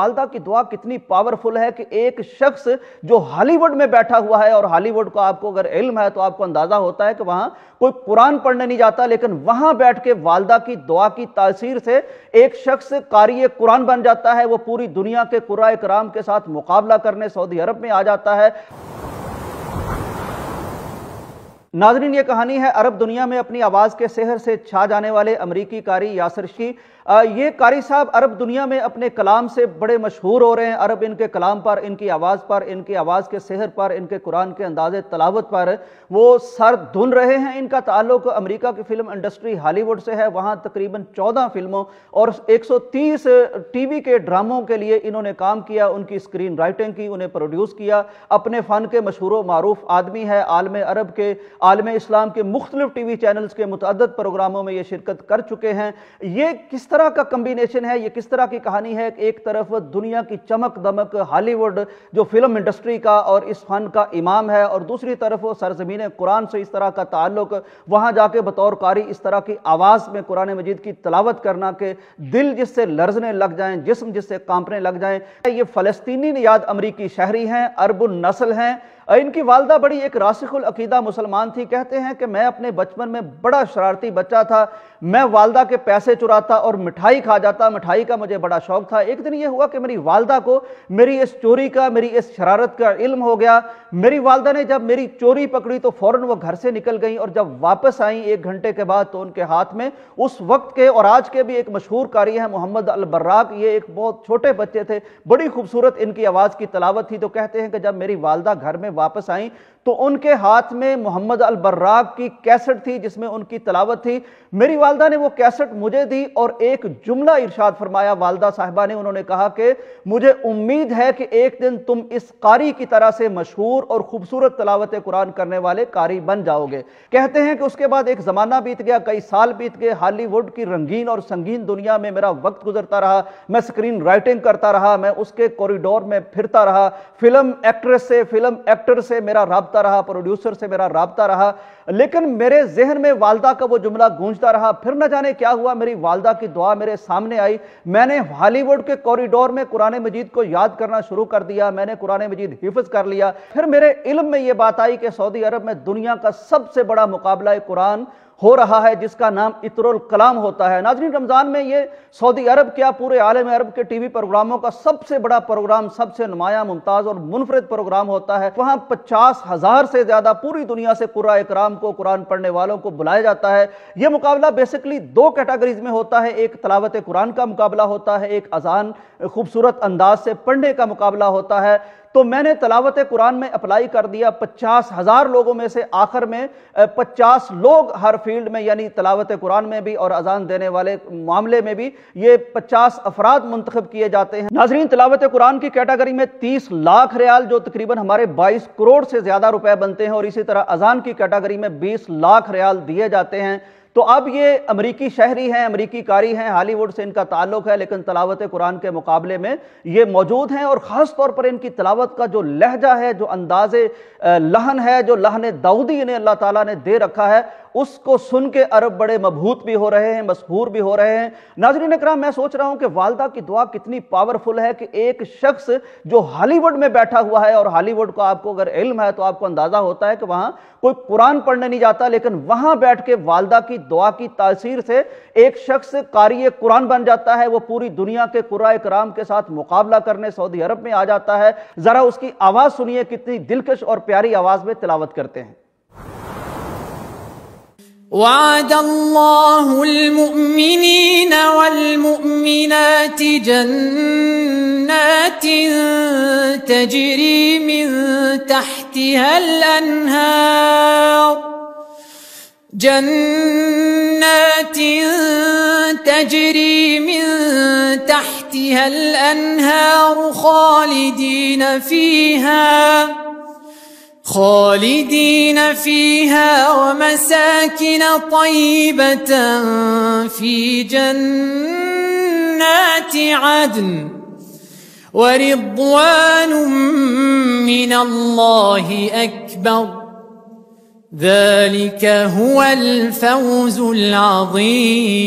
والدہ کی دعا کتنی پاورفل ہے کہ ایک شخص جو ہالی ووڈ میں بیٹھا ہوا ہے، اور ہالی ووڈ کا آپ کو اگر علم ہے تو آپ کو اندازہ ہوتا ہے کہ وہاں کوئی قرآن پڑھنے نہیں جاتا، لیکن وہاں بیٹھ کے والدہ کی دعا کی تاثیر سے ایک شخص قاری قرآن بن جاتا ہے، وہ پوری دنیا کے قراء کرام کے ساتھ مقابلہ کرنے سعودی عرب میں آ جاتا ہے۔ ناظرین، یہ کہانی ہے عرب دنیا میں اپنی آواز کے سحر سے چھا جانے والے امریکی قاری یاسر کی۔ یہ قاری صاحب عرب دنیا میں اپنے کلام سے بڑے مشہور ہو رہے ہیں۔ عرب ان کے کلام پر، ان کی آواز پر، ان کی آواز کے سحر پر، ان کے قرآن کے انداز تلاوت پر وہ سر دھن رہے ہیں۔ ان کا تعلق امریکہ کی فلم انڈسٹری ہالی ووڈ سے ہے۔ وہاں تقریباً 14 فلموں اور 130 ٹی وی کے ڈراموں کے لیے انہوں نے کام کیا، ان کی اسکرین رائٹنگ کی، انہیں پروڈیوس کیا۔ اپنے فن کے مشہور و معروف آدمی ہے۔ عالم عرب کے، عالم اسلام کے مختلف ٹی وی چینلز کے متعدد پروگراموں میں یہ شرکت کر چکے ہیں۔ یہ کس طرح کا کمبینیشن ہے، یہ کس طرح کی کہانی ہے کہ ایک طرف دنیا کی چمک دمک ہالی ووڈ جو فلم انڈسٹری کا اور اس فن کا امام ہے، اور دوسری طرف سرزمین قرآن سے اس طرح کا تعلق، وہاں جا کے بطور قاری اس طرح کی آواز میں قرآن مجید کی تلاوت کرنا کہ دل جس سے لرزنے لگ جائیں، جسم جس سے کانپنے لگ جائیں۔ یہ فلسطینی نژاد امریکی شہری ہیں، عرب النسل ہیں۔ ان کی والدہ بڑی ایک راسخ العقیدہ مسلمان تھی۔ کہتے ہیں کہ میں اپنے بچپن میں بڑا شرارتی بچہ تھا، میں والدہ کے پیسے چراتا اور مٹھائی کھا جاتا، مٹھائی کا مجھے بڑا شوق تھا۔ ایک دن یہ ہوا کہ میری والدہ کو میری اس چوری کا، میری اس شرارت کا علم ہو گیا۔ میری والدہ نے جب میری چوری پکڑی تو فوراً وہ گھر سے نکل گئیں، اور جب واپس آئیں 1 گھنٹے کے بعد تو ان کے ہاتھ میں اس وقت کے اور آج کے بھی ایک مشہور قاری ہیں محمد البراق۔ یہ ایک بہت چھوٹے بچے تھے، بڑی خوبصورت ان کی آواز کی تلاوت تھی۔ تو کہتے ہیں کہ جب میری والدہ گھر میں واپس آئیں تو ان کے ہاتھ میں محمد البراق کی کیسٹ تھی جس میں ان کی تلاوت تھی۔ میری والدہ نے وہ کیسٹ مجھے دی اور ایک جملہ ارشاد فرمایا والدہ صاحبہ نے، انہوں نے کہا کہ مجھے امید ہے کہ ایک دن تم اس قاری کی طرح سے مشہور اور خوبصورت تلاوت قرآن کرنے والے قاری بن جاؤ گے۔ کہتے ہیں کہ اس کے بعد ایک زمانہ بیت گیا، کئی سال بیت گئے، ہالی ووڈ کی رنگین اور سنگین دنیا میں میرا وقت گزرتا رہا، میں اسکرین رائٹنگ کرتا رہا، میں اس کے کوریڈور میں پھرتا رہا، فلم ایکٹریس سے، فلم ایکٹر سے میرا رابطہ رہا، پروڈیوسر سے میرا رابطہ رہا، لیکن میرے ذہن میں والدہ کا وہ جملہ گونجتا رہا۔ پھر نہ جانے کیا ہوا، میری والدہ کی دعا میرے سامنے آئی، میں نے ہالی ووڈ کے کوریڈور میں قرآن مجید کو یاد کرنا شروع کر دیا، میں نے قرآن مجید حفظ کر لیا۔ پھر میرے علم میں یہ بات آئی کہ سعودی عرب میں دنیا کا سب سے بڑا مقابلہ قرآن ہو رہا ہے جس کا نام اطر الکلام ہوتا ہے۔ ناظرین، رمضان میں یہ سعودی عرب کیا پورے عالم عرب کے ٹی وی پروگراموں کا سب سے بڑا پروگرام، سب سے نمایاں، ممتاز اور منفرد پروگرام ہوتا ہے۔ وہاں 50,000 سے زیادہ پوری دنیا سے قراء کرام کو، قرآن پڑھنے والوں کو بلایا جاتا ہے۔ یہ مقابلہ بیسیکلی 2 کیٹیگریز میں ہوتا ہے، ایک تلاوت قرآن کا مقابلہ ہوتا ہے، ایک اذان خوبصورت انداز سے پڑھنے کا مقابلہ ہوتا ہے۔ تو میں نے تلاوت قرآن میں اپلائی کر دیا، 50,000 لوگوں میں سے آخر میں 50 لوگ ہر فیلڈ میں، یعنی تلاوت قرآن میں بھی اور اذان دینے والے معاملے میں بھی یہ 50 افراد منتخب کیے جاتے ہیں۔ ناظرین، تلاوت قرآن کی کیٹیگری میں 30 لاکھ ریال جو تقریباً ہمارے 22 کروڑ سے زیادہ روپے بنتے ہیں، اور اسی طرح اذان کی کیٹیگری میں 20 لاکھ ریال دیے جاتے ہیں۔ تو اب یہ امریکی شہری ہیں، امریکی قاری ہیں، ہالی ووڈ سے ان کا تعلق ہے، لیکن تلاوت قرآن کے مقابلے میں یہ موجود ہیں، اور خاص طور پر ان کی تلاوت کا جو لہجہ ہے، جو انداز لحن ہے، جو لحن داؤدی انہیں اللہ تعالیٰ نے دے رکھا ہے، اس کو سن کے عرب بڑے مبہوت بھی ہو رہے ہیں، مسحور بھی ہو رہے ہیں۔ ناظرین اکرام، میں سوچ رہا ہوں کہ والدہ کی دعا کتنی پاورفل ہے کہ ایک شخص جو ہالی ووڈ میں بیٹھا ہوا ہے، اور ہالی ووڈ کا آپ کو اگر علم ہے تو آپ کو اندازہ ہوتا ہے کہ وہاں کوئی قرآن پڑھنے نہیں جاتا، لیکن وہاں بیٹھ کے والدہ کی دعا کی تاثیر سے ایک شخص قاری قرآن بن جاتا ہے، وہ پوری دنیا کے قراء کرام کے ساتھ مقابلہ کرنے سعودی عرب میں آ جاتا ہے۔ ذرا اس کی آواز سنیے، کتنی دلکش اور پیاری آواز میں تلاوت کرتے ہیں۔ وعد الله المؤمنين والمؤمنات جنات تجري من تحتها الأنهار جنات تجري من تحتها الأنهار خالدين فيها ومساكن طيبة في جنات عدن ورضوان من الله أكبر ذلك هو الفوز العظيم۔